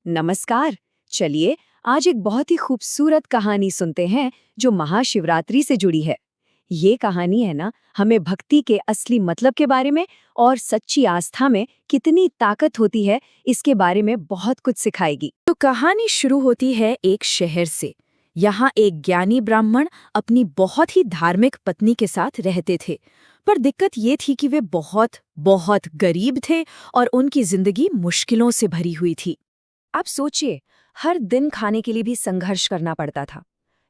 नमस्कार। चलिए आज एक बहुत ही खूबसूरत कहानी सुनते हैं जो महाशिवरात्रि से जुड़ी है। ये कहानी है ना, हमें भक्ति के असली मतलब के बारे में और सच्ची आस्था में कितनी ताकत होती है इसके बारे में बहुत कुछ सिखाएगी। तो कहानी शुरू होती है एक शहर से। यहाँ एक ज्ञानी ब्राह्मण अपनी बहुत ही धार्मिक पत्नी के साथ रहते थे, पर दिक्कत ये थी कि वे बहुत बहुत गरीब थे और उनकी जिंदगी मुश्किलों से भरी हुई थी। आप सोचिए, हर दिन खाने के लिए भी संघर्ष करना पड़ता था,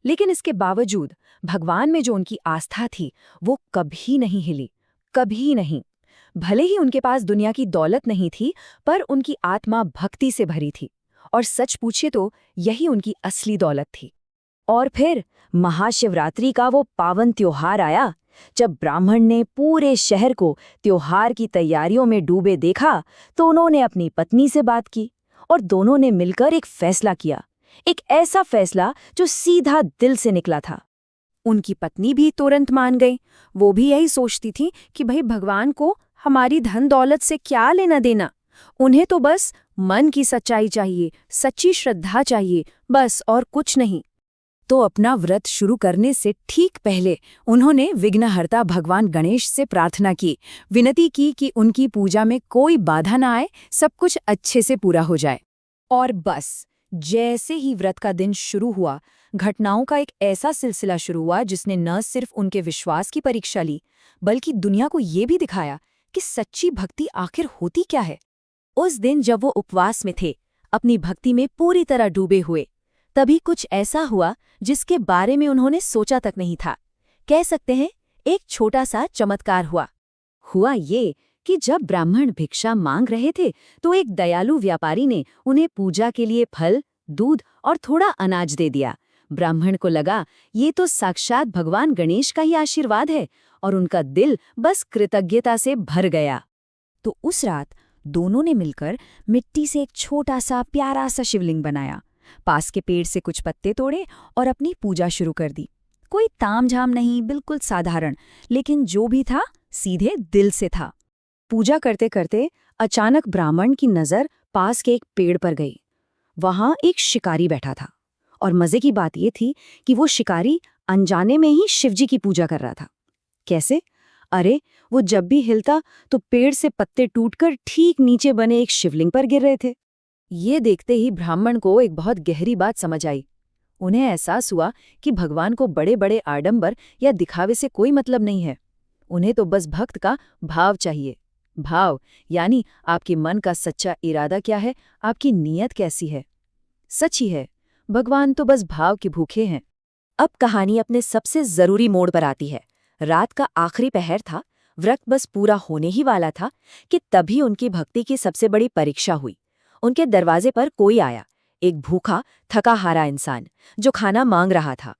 लेकिन इसके बावजूद भगवान में जो उनकी आस्था थी वो कभी नहीं हिली, कभी नहीं। भले ही उनके पास दुनिया की दौलत नहीं थी, पर उनकी आत्मा भक्ति से भरी थी, और सच पूछे तो यही उनकी असली दौलत थी। और फिर महाशिवरात्रि का वो पावन त्योहार आया। जब ब्राह्मण ने पूरे शहर को त्योहार की तैयारियों में डूबे देखा, तो उन्होंने अपनी पत्नी से बात की और दोनों ने मिलकर एक फैसला किया, एक ऐसा फैसला जो सीधा दिल से निकला था। उनकी पत्नी भी तुरंत मान गई। वो भी यही सोचती थी कि भाई भगवान को हमारी धन दौलत से क्या लेना देना, उन्हें तो बस मन की सच्चाई चाहिए, सच्ची श्रद्धा चाहिए, बस और कुछ नहीं। तो अपना व्रत शुरू करने से ठीक पहले उन्होंने विघ्नहर्ता भगवान गणेश से प्रार्थना की, विनती की कि उनकी पूजा में कोई बाधा ना आए, सब कुछ अच्छे से पूरा हो जाए। और बस जैसे ही व्रत का दिन शुरू हुआ, घटनाओं का एक ऐसा सिलसिला शुरू हुआ जिसने न सिर्फ उनके विश्वास की परीक्षा ली, बल्कि दुनिया को ये भी दिखाया कि सच्ची भक्ति आखिर होती क्या है। उस दिन जब वो उपवास में थे, अपनी भक्ति में पूरी तरह डूबे हुए, तभी कुछ ऐसा हुआ जिसके बारे में उन्होंने सोचा तक नहीं था। कह सकते हैं एक छोटा सा चमत्कार हुआ ये कि जब ब्राह्मण भिक्षा मांग रहे थे, तो एक दयालु व्यापारी ने उन्हें पूजा के लिए फल, दूध और थोड़ा अनाज दे दिया। ब्राह्मण को लगा ये तो साक्षात भगवान गणेश का ही आशीर्वाद है, और उनका दिल बस कृतज्ञता से भर गया। तो उस रात दोनों ने मिलकर मिट्टी से एक छोटा सा प्यारा सा शिवलिंग बनाया, पास के पेड़ से कुछ पत्ते तोड़े और अपनी पूजा शुरू कर दी। कोई तामझाम नहीं, बिल्कुल साधारण, लेकिन जो भी था सीधे दिल से था। पूजा करते करते अचानक ब्राह्मण की नजर पास के एक पेड़ पर गई। वहां एक शिकारी बैठा था, और मजे की बात यह थी कि वो शिकारी अनजाने में ही शिवजी की पूजा कर रहा था। कैसे? अरे, वो जब भी हिलता तो पेड़ से पत्ते टूटकर ठीक नीचे बने एक शिवलिंग पर गिर रहे थे। ये देखते ही ब्राह्मण को एक बहुत गहरी बात समझ आई। उन्हें एहसास हुआ कि भगवान को बड़े बड़े आडंबर या दिखावे से कोई मतलब नहीं है। उन्हें तो बस भक्त का भाव चाहिए। भाव यानी आपके मन का सच्चा इरादा क्या है, आपकी नीयत कैसी है। सच ही है, भगवान तो बस भाव के भूखे हैं। अब कहानी अपने सबसे जरूरी मोड़ पर आती है। रात का आखिरी पहर था, व्रत बस पूरा होने ही वाला था कि तभी उनकी भक्ति की सबसे बड़ी परीक्षा हुई। उनके दरवाजे पर कोई आया, एक भूखा थका हारा इंसान जो खाना मांग रहा था।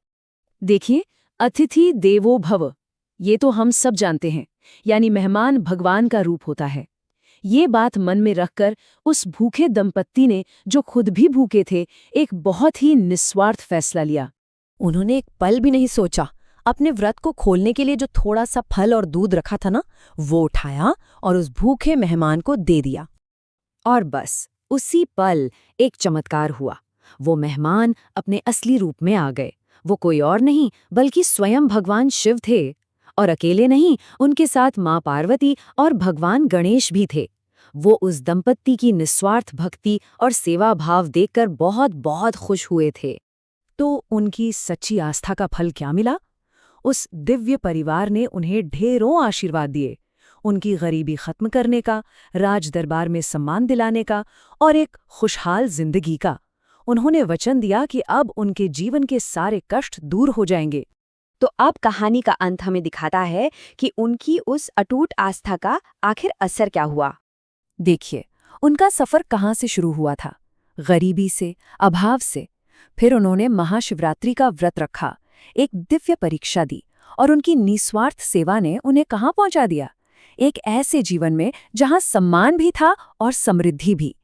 देखिए, अतिथि देवो भव, ये तो हम सब जानते हैं, यानी मेहमान भगवान का रूप होता है। ये बात मन में रखकर उस भूखे दंपत्ति ने, जो खुद भी भूखे थे, एक बहुत ही निस्वार्थ फैसला लिया। उन्होंने एक पल भी नहीं सोचा, अपने व्रत को खोलने के लिए जो थोड़ा सा फल और दूध रखा था ना, वो उठाया और उस भूखे मेहमान को दे दिया। और बस उसी पल एक चमत्कार हुआ। वो मेहमान अपने असली रूप में आ गए। वो कोई और नहीं बल्कि स्वयं भगवान शिव थे, और अकेले नहीं, उनके साथ माँ पार्वती और भगवान गणेश भी थे। वो उस दंपत्ति की निस्वार्थ भक्ति और सेवा भाव देखकर बहुत बहुत खुश हुए थे। तो उनकी सच्ची आस्था का फल क्या मिला? उस दिव्य परिवार ने उन्हें ढेरों आशीर्वाद दिए, उनकी गरीबी खत्म करने का, राज दरबार में सम्मान दिलाने का और एक खुशहाल जिंदगी का। उन्होंने वचन दिया कि अब उनके जीवन के सारे कष्ट दूर हो जाएंगे। तो अब कहानी का अंत हमें दिखाता है कि उनकी उस अटूट आस्था का आखिर असर क्या हुआ। देखिए, उनका सफर कहाँ से शुरू हुआ था? गरीबी से, अभाव से। फिर उन्होंने महाशिवरात्रि का व्रत रखा, एक दिव्य परीक्षा दी, और उनकी निस्वार्थ सेवा ने उन्हें कहाँ पहुंचा दिया? एक ऐसे जीवन में जहां सम्मान भी था और समृद्धि भी।